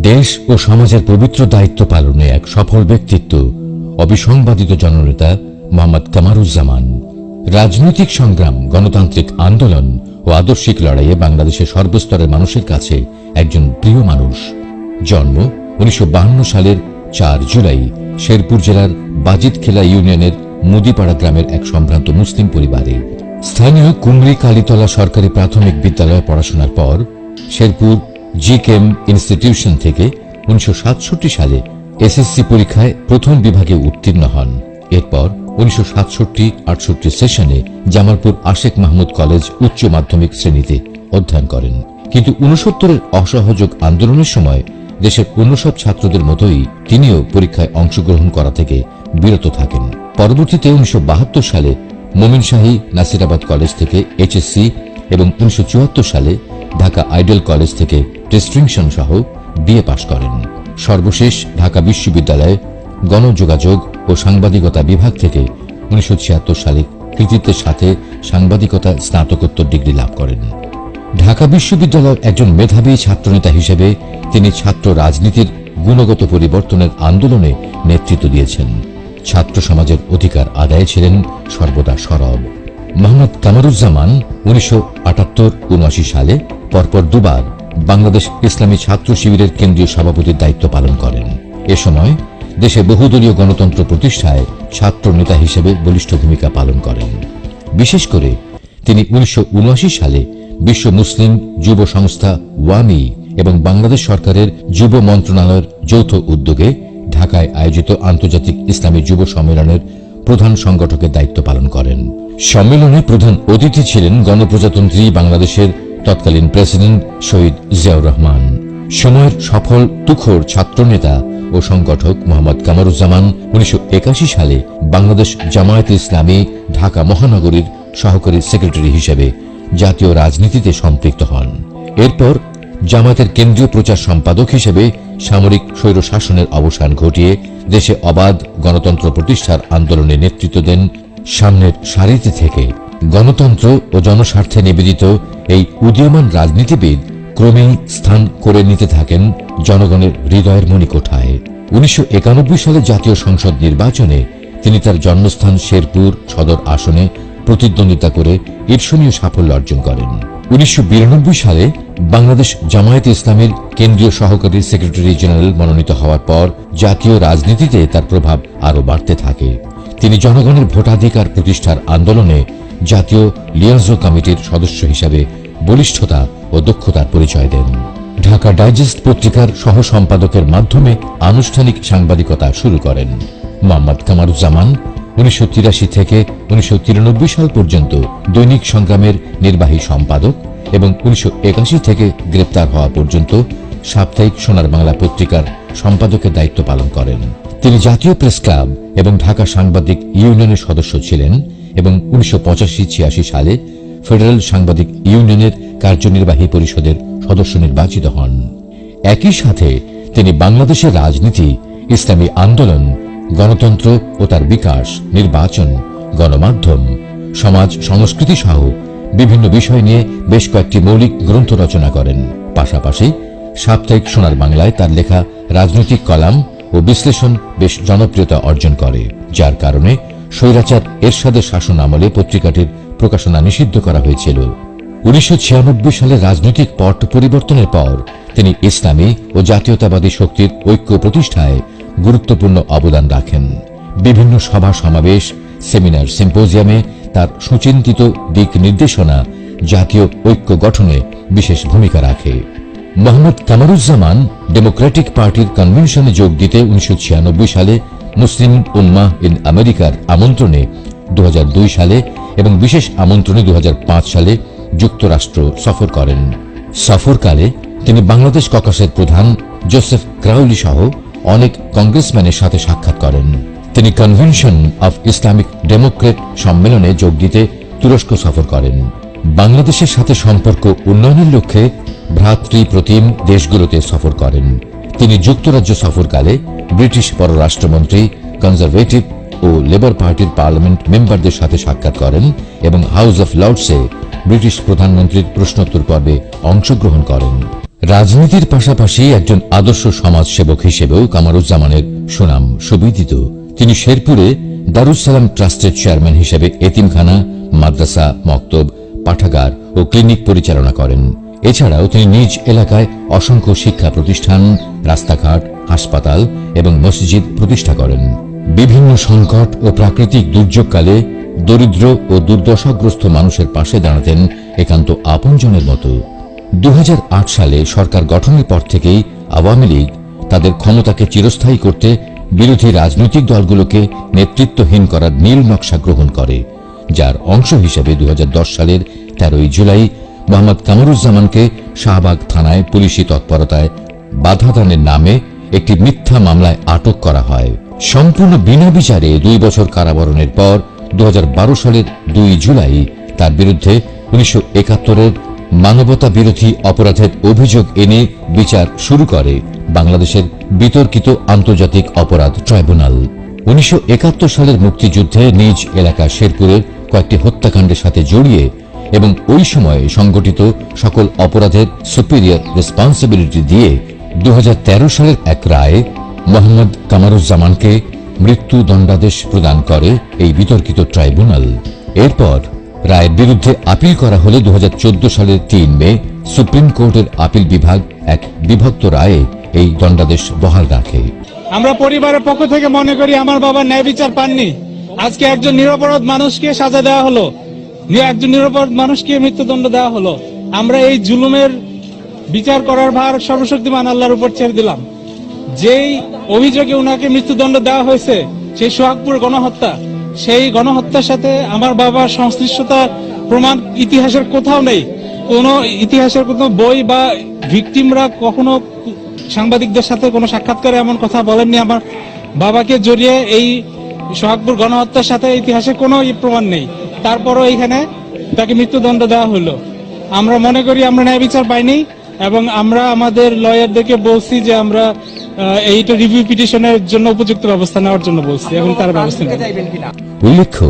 দেশ ও সমাজের পবিত্র দায়িত্ব পালনে এক সফল ব্যক্তিত্ব অবিসংবাদিত জননেতা মোহাম্মদ কামারুজ্জামান। রাজনৈতিক সংগ্রাম, গণতান্ত্রিক আন্দোলন ও আদর্শিক লড়াইয়ে বাংলাদেশের সর্বস্তরের মানুষের কাছে একজন প্রিয় মানুষ। জন্ম 1952 সালের 4 জুলাই শেরপুর জেলার বাজিতখেলা ইউনিয়নের মুদিপাড়া গ্রামের এক সম্ভ্রান্ত মুসলিম পরিবারে। স্থানীয় কুমরি কালীতলা সরকারি প্রাথমিক বিদ্যালয়ে পড়াশোনার পর শেরপুর জিকেএম ইনস্টিটিউশন থেকে 1967 সালে এসএসসি পরীক্ষায় প্রথম বিভাগে উত্তীর্ণ হন। এরপর 1967-68 সেশনে জামালপুর আশেক মাহমুদ কলেজ উচ্চ মাধ্যমিক শ্রেণীতে অধ্যয়ন করেন। কিন্তু 69-এর অসহযোগ আন্দোলনের সময় দেশের অন্য সব ছাত্রদের মতোই তিনিও পরীক্ষায় অংশগ্রহণ করা থেকে বিরত থাকেন। পরবর্তীতে 1972 সালে মোমিনশাহী নাসিরাবাদ কলেজ থেকে এইচএসসি এবং 1974 সালে ঢাকা আইডিয়াল কলেজ থেকে ডিস্টিংশন সহ বিএ পাশ করেন। সর্বশেষ ঢাকা বিশ্ববিদ্যালয়ে গণযোগাযোগ ও সাংবাদিকতা বিভাগ থেকে 1976 সালে কৃতিত্বের সাথে সাংবাদিকতা স্নাতকোত্তর ডিগ্রি লাভ করেন। ঢাকা বিশ্ববিদ্যালয়ের একজন মেধাবী ছাত্রনেতা হিসেবে তিনি ছাত্র রাজনীতির গুণগত পরিবর্তনের আন্দোলনে নেতৃত্ব দিয়েছেন। ছাত্র সমাজের অধিকার আদায়ে ছিলেন সর্বদা সরব। মোহাম্মদ কামারুজ্জামান 1978-79 সালে পরপর দুবার বাংলাদেশ ইসলামী ছাত্র শিবিরের কেন্দ্রীয় সভাপতির দায়িত্ব পালন করেন। এ সময় দেশে বহুদলীয় গণতন্ত্র প্রতিষ্ঠায় ছাত্র নেতা হিসেবে বলিষ্ঠ ভূমিকা পালন করেন। বিশেষ করে তিনি 1979 সালে বিশ্ব মুসলিম যুব সংস্থা ওয়ামি এবং বাংলাদেশ সরকারের যুব মন্ত্রণালয়ের যৌথ উদ্যোগে ঢাকায় আয়োজিত আন্তর্জাতিক ইসলামী যুব সম্মেলনের প্রধান সংগঠকের দায়িত্ব পালন করেন। সম্মেলনে প্রধান অতিথি ছিলেন গণপ্রজাতন্ত্রী বাংলাদেশের তৎকালীন প্রেসিডেন্ট শহীদ জিয়াউর রহমান। সময়ের সফল তুখোড় ছাত্রনেতা ও সংগঠক মোহাম্মদ কামারুজ্জামান 1981 সালে বাংলাদেশ জামায়াতে ইসলামী ঢাকা মহানগরীর সহকারী সেক্রেটারি হিসেবে জাতীয় রাজনীতিতে সম্পৃক্ত হন। এরপর জামায়াতের কেন্দ্রীয় প্রচার সম্পাদক হিসেবে সামরিক স্বৈরশাসনের অবসান ঘটিয়ে দেশে অবাধ গণতন্ত্র প্রতিষ্ঠার আন্দোলনে নেতৃত্ব দেন। সামনের সারিতে থেকে গণতন্ত্র ও জনস্বার্থে নিবেদিত এই উদীয়মান রাজনীতিবিদ ক্রমেই স্থান করে নিতে থাকেন জনগণের হৃদয়ের মণিকোঠায়। 1991 সালে জাতীয় সংসদ নির্বাচনে তিনি তার জন্মস্থান শেরপুর সদর আসনে প্রতিদ্বন্দ্বিতা করে ঈর্ষণীয় সাফল্য অর্জন করেন। 1992 সালে বাংলাদেশ জামায়াতে ইসলামীর কেন্দ্রীয় সহকারী সেক্রেটারি জেনারেল মনোনীত হওয়ার পর জাতীয় রাজনীতিতে তার প্রভাব আরও বাড়তে থাকে। তিনি জনগণের ভোটাধিকার প্রতিষ্ঠার আন্দোলনে জাতীয় লিয়াজো কমিটির সদস্য হিসাবে বলিষ্ঠতা ও দক্ষতার পরিচয় দেন। ঢাকা ডাইজেস্ট পত্রিকার সহ সম্পাদকের মাধ্যমে আনুষ্ঠানিক সাংবাদিকতা শুরু করেন। মোহাম্মদ কামারুজ্জামান 1983 থেকে 1993 সাল পর্যন্ত দৈনিক সংগ্রামের নির্বাহী সম্পাদক এবং 1981 থেকে গ্রেপ্তার হওয়া পর্যন্ত সাপ্তাহিক সোনার বাংলা পত্রিকার সম্পাদকের দায়িত্ব পালন করেন। তিনি জাতীয় প্রেস ক্লাব এবং ঢাকা সাংবাদিক ইউনিয়নের সদস্য ছিলেন এবং 1985-86 সালে ফেডারেল সাংবাদিক ইউনিয়নের কার্যনির্বাহী পরিষদের সদস্য নির্বাচিত হন। একই সাথে তিনি বাংলাদেশের রাজনীতি, ইসলামী আন্দোলন, গণতন্ত্র ও তার বিকাশ, নির্বাচন, গণমাধ্যম, সমাজ সংস্কৃতি সহ বিভিন্ন বিষয় নিয়ে বেশ কয়েকটি মৌলিক গ্রন্থ রচনা করেন। পাশাপাশি সাপ্তাহিক সোনার বাংলায় তার লেখা রাজনৈতিক কলাম ও বিশ্লেষণ বেশ জনপ্রিয়তা অর্জন করে, যার কারণে স্বৈরাচার এরশাদের শাসন আমলে পত্রিকাটির প্রকাশনা নিষিদ্ধ করা হয়েছিল। 1996 সালে রাজনৈতিক পট পরিবর্তনের পর তিনি ইসলামী ও জাতীয়তাবাদী শক্তির ঐক্য প্রতিষ্ঠায় গুরুত্বপূর্ণ অবদান রাখেন। বিভিন্ন সভা সমাবেশ, সেমিনার, সিম্পোজিয়ামে তার সুচিন্তিত দিক নির্দেশনা জাতীয় ঐক্য গঠনে বিশেষ ভূমিকা রাখে। মোহাম্মদ কামারুজ্জামান ডেমোক্রেটিক পার্টির কনভেনশনে যোগ দিতে 1996 সালে মুসলিম উম্মাহ ইন আমেরিকার আমন্ত্রণে 2002 সালে এবং বিশেষ আমন্ত্রণে 2005 সালে যুক্তরাষ্ট্র সফর করেন। সফরকালে তিনি বাংলাদেশ ককাসের প্রধান জোসেফ ক্রাউলি সহ অনেক কংগ্রেসম্যানের সাথে সাক্ষাৎ করেন। তিনি কনভেনশন অফ ইসলামিক ডেমোক্রেট সম্মেলনে যোগ দিতে তুরস্ক সফর করেন। বাংলাদেশের সাথে সম্পর্ক উন্নয়নের লক্ষ্যে ভ্রাতৃপ্রতিম দেশগুলোতে সফর করেন। তিনি যুক্তরাজ্য সফরকালে ব্রিটিশ পররাষ্ট্রমন্ত্রী, কনজারভেটিভ ও লেবার পার্টির পার্লামেন্ট মেম্বারদের সাথে সাক্ষাৎ করেন এবং হাউস অফ লর্ডসে ব্রিটিশ প্রধানমন্ত্রীর প্রশ্নোত্তর পর্বে অংশগ্রহণ করেন। রাজনীতির পাশাপাশি একজন আদর্শ সমাজসেবক হিসেবেও কামারুজ্জামানের সুনাম সুবিদিত। তিনি শেরপুরে দারুস সালাম ট্রাস্টের চেয়ারম্যান হিসেবে এতিমখানা, মাদ্রাসা, মক্তব, পাঠাগার ও ক্লিনিক পরিচালনা করেন। এছাড়াও তিনি নিজ এলাকায় অসংখ্য শিক্ষা প্রতিষ্ঠান, রাস্তাঘাট, হাসপাতাল এবং মসজিদ প্রতিষ্ঠা করেন। বিভিন্ন সংকট ও প্রাকৃতিক দুর্যোগকালে দরিদ্র ও দুর্দশাগ্রস্ত মানুষের পাশে দাঁড়াতেন একান্ত আপনজনের মতো। 2008 সালে সরকার গঠনের পর থেকেই আওয়ামী লীগ তাদের ক্ষমতাকে চিরস্থায়ী করতে বিরোধী রাজনৈতিক দলগুলোকে নেতৃত্বহীন করার নীল নকশা গ্রহণ করে, যার অংশ হিসেবে 2010 সালের 13 জুলাই মোহাম্মদ কামারুজ্জামানকে শাহবাগ থানায় পুলিশি তৎপরতায় বাধাদানের নামে একটি মিথ্যা মামলায় আটক করা হয়। সম্পূর্ণ বিনা বিচারে 2 বছর কারাবরণের পর 2012 সালের 2 জুলাই তার বিরুদ্ধে 1971-এর মানবতা বিরোধী অপরাধের অভিযোগ এনে বিচার শুরু করে বাংলাদেশের বিতর্কিত আন্তর্জাতিক অপরাধ ট্রাইব্যুনাল। 1971 সালের মুক্তিযুদ্ধে নিজ এলাকা শেরপুরের কয়েকটি হত্যাকাণ্ডের সাথে জড়িয়ে এবং ওই সময়ে সংগঠিত সকল অপরাধের সুপিরিয়র রেসপন্সিবিলিটি দিয়ে 2013 সালের এক রায়ে মোহাম্মদ কামারুজ্জামানকে মৃত্যু দণ্ডাদেশ প্রদান করে এই বিতর্কিত ট্রাইব্যুনাল। এরপর রায়ের বিরুদ্ধে আপিল করা হলে 2014 সালের 3 মে সুপ্রিম কোর্টের আপিল বিভাগ এক বিভক্ত রায়ে এই দণ্ডাদেশ বহাল রাখে। আমরা পরিবারের পক্ষ থেকে মনে করি আমার বাবা ন্যায় বিচার পাননি। আজকে একজন নিরপরাধ মানুষকে সাজা দেওয়া হলো, একজন নিরপরাধ মানুষকে মৃত্যুদণ্ড দেওয়া হলো। আমরা এই জুলুমের বিচার করার ভার সর্বশক্তিমান আল্লাহর উপর ছেড়ে দিলাম। যেই অভিযোগে উনাকে মৃত্যুদণ্ড দেওয়া হয়েছে, সেই সোহাগপুর গণহত্যা, সেই গণহত্যার সাথে আমার বাবার সংশ্লিষ্টতার প্রমাণ ইতিহাসের কোথাও নেই। কোন ইতিহাসের কোন বই বা ভিকটিমরা কখনো সাংবাদিকদের সাথে কোনো সাক্ষাৎকারে এমন কথা বলেননি। আমার বাবাকে জড়িয়ে এই সোহাগপুর গণহত্যার সাথে ইতিহাসে কোনো প্রমাণ নেই, তারপরও এইখানে তাকে মৃত্যুদণ্ড দেওয়া হলো। আমরা মনে করি আমরা ন্যায় বিচার পাইনি এবং আমরা আমাদের লয়ারদেরকে বলছি যে আমরা এইটা রিভিউ পিটিশনের জন্য উপযুক্ত ব্যবস্থা নেওয়ার জন্য বলছি, এবং তার ব্যবস্থা নেবেন কিনা। উল্লেখ্য,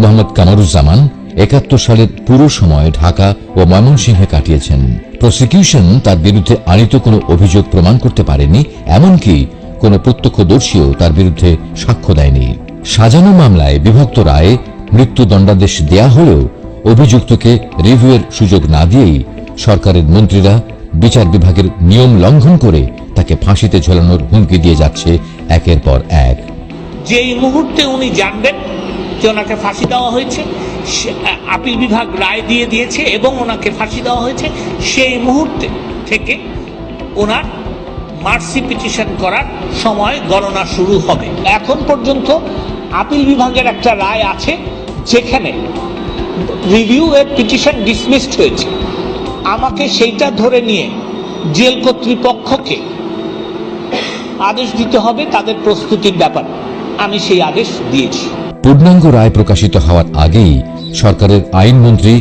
মোহাম্মদ কামারুজ্জামান 71 সালের পুরো সময় ঢাকা ও ময়মনসিংহে কাটিয়েছেন। প্রসিকিউশন তার বিরুদ্ধে আনিত কোনো অভিযোগ প্রমাণ করতে পারেনি, এমনকি কোনো প্রত্যক্ষদর্শীও তার বিরুদ্ধে সাক্ষ্য দেয়নি। সাজানো মামলায় বিভক্ত রায়ে মৃত্যুদণ্ডাদেশ দেয়া হলেও অভিযুক্তকে রিভিউয়ের সুযোগ না দিয়েই সরকারের মন্ত্রীরা বিচার বিভাগের নিয়ম লঙ্ঘন করে তাকে ফাঁসিতে ঝোলানোর হুমকি দিয়ে যাচ্ছে একের পর এক। যেই মুহূর্তে উনি জানবেন যে ওনাকে ফাঁসি দেওয়া হয়েছে, আপিল বিভাগ রায় দিয়ে দিয়েছে এবং ওনাকে ফাঁসি দেওয়া হয়েছে, সেই মুহূর্তে থেকে ওনার মার্সি পিটিশন করার সময় গণনা শুরু হবে। এখন পর্যন্ত আপিল বিভাগের একটা রায় আছে যেখানে রিভিউ এর পিটিশন ডিসমিসড হয়েছে। আমাকে সেইটা ধরে নিয়ে জেল কর্তৃপক্ষকে আদেশ দিতে হবে তাদের প্রস্তুতির ব্যাপার। আমি সেই আদেশ দিয়েছি। পূর্ণাঙ্গ রায় প্রকাশিত হওয়ার আগেই সরকারের আইনমন্ত্রী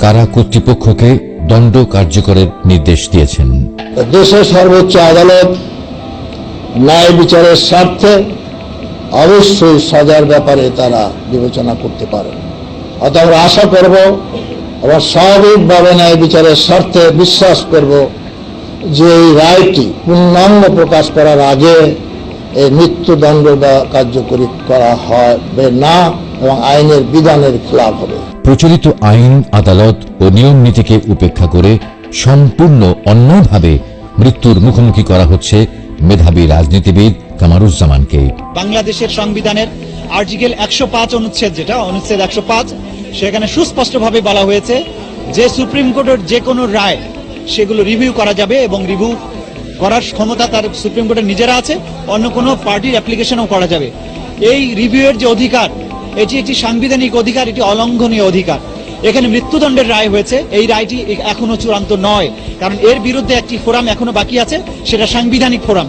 কারা কর্তৃপক্ষকে দণ্ড কার্যকরের নির্দেশ দিয়েছেন। দেশের সর্বোচ্চ আদালত ন্যায় বিচারের স্বার্থে অবশ্যই সাজার ব্যাপারে তারা বিবেচনা করতে পারে। অতএব আমরা আশা করব, আবার স্বাভাবিকভাবে ন্যায় বিচারের স্বার্থে বিশ্বাস করব যে এই রায়টি পূর্ণাঙ্গ প্রকাশ করার আগে এই মৃত্যুদণ্ড কার্যকরী করা হবে না এবং আইনের বিধানের খেলাফ হবে। প্রচলিত আইন, আদালত ও নিয়ম নীতিকে উপেক্ষা করে সম্পূর্ণ অন্যভাবে মৃত্যুর মুখোমুখি করা হচ্ছে মেধাবী রাজনীতিবিদ কামারুজ্জামানকে। বাংলাদেশের সংবিধানের আর্টিকেল 105 অনুচ্ছেদ, যেটা অনুচ্ছেদ 105, সেখানে সুস্পষ্টভাবে বলা হয়েছে যে সুপ্রিম কোর্টের যে কোনো রায় সেগুলো রিভিউ করা যাবে এবং রিভিউ করার ক্ষমতা তার সুপ্রিম কোর্টের নিজেরা আছে, অন্য কোনো পার্টির অ্যাপ্লিকেশনও করা যাবে। এই রিভিউয়ের যে অধিকার, এটি একটি সাংবিধানিক অধিকার, এটি অলঙ্ঘনীয় অধিকার। এখানে মৃত্যুদণ্ডের রায় হয়েছে, এই রায়টি এখনো চূড়ান্ত নয়, কারণ এর বিরুদ্ধে একটি ফোরাম এখনো বাকি আছে, সেটা সাংবিধানিক ফোরাম।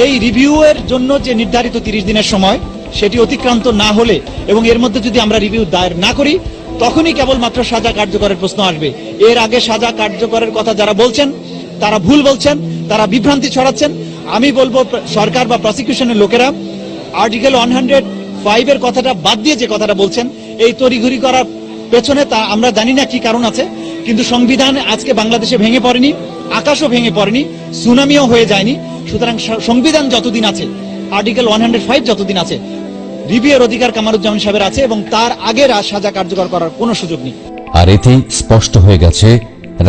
এই রিভিউয়ের জন্য যে নির্ধারিত 30 দিনের সময়, সেটি অতিক্রান্ত না হলে এবং এর মধ্যে যদি আমরা রিভিউ দায়ের না করি, তখনই কেবলমাত্র সাজা কার্যকরের প্রশ্ন আসবে। এর আগে সাজা কার্যকরের কথা যারা বলছেন তারা ভুল বলছেন, তারা বিভ্রান্তি ছড়াচ্ছেন। আমি বলবো সরকার বা প্রসিকিউশনের লোকেরা আর্টিকেল 105 এর কথাটা বাদ দিয়ে যে কথাটা বলছেন, এই তড়িঘড়ি করার পেছনে তা আমরা জানি না কি কারণ আছে, কিন্তু সংবিধান আজকে বাংলাদেশে ভেঙে পড়েনি, আকাশও ভেঙে পড়েনি, সুনামিও হয়ে যায়নি। সুতরাং সংবিধান যতদিন আছে, আর্টিকেল 105 যতদিন আছে, রিভিউয়ের অধিকার কামারুজ্জামান সাহেবের আছে এবং তার আগের সাজা কার্যকর করার কোনো সুযোগ নেই। আর এতেই স্পষ্ট হয়ে গেছে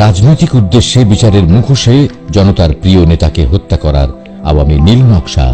রাজনৈতিক উদ্দেশ্যে বিচারের মুখোশে জনতার প্রিয় নেতাকে হত্যা করার আওয়ামী নীল নকশা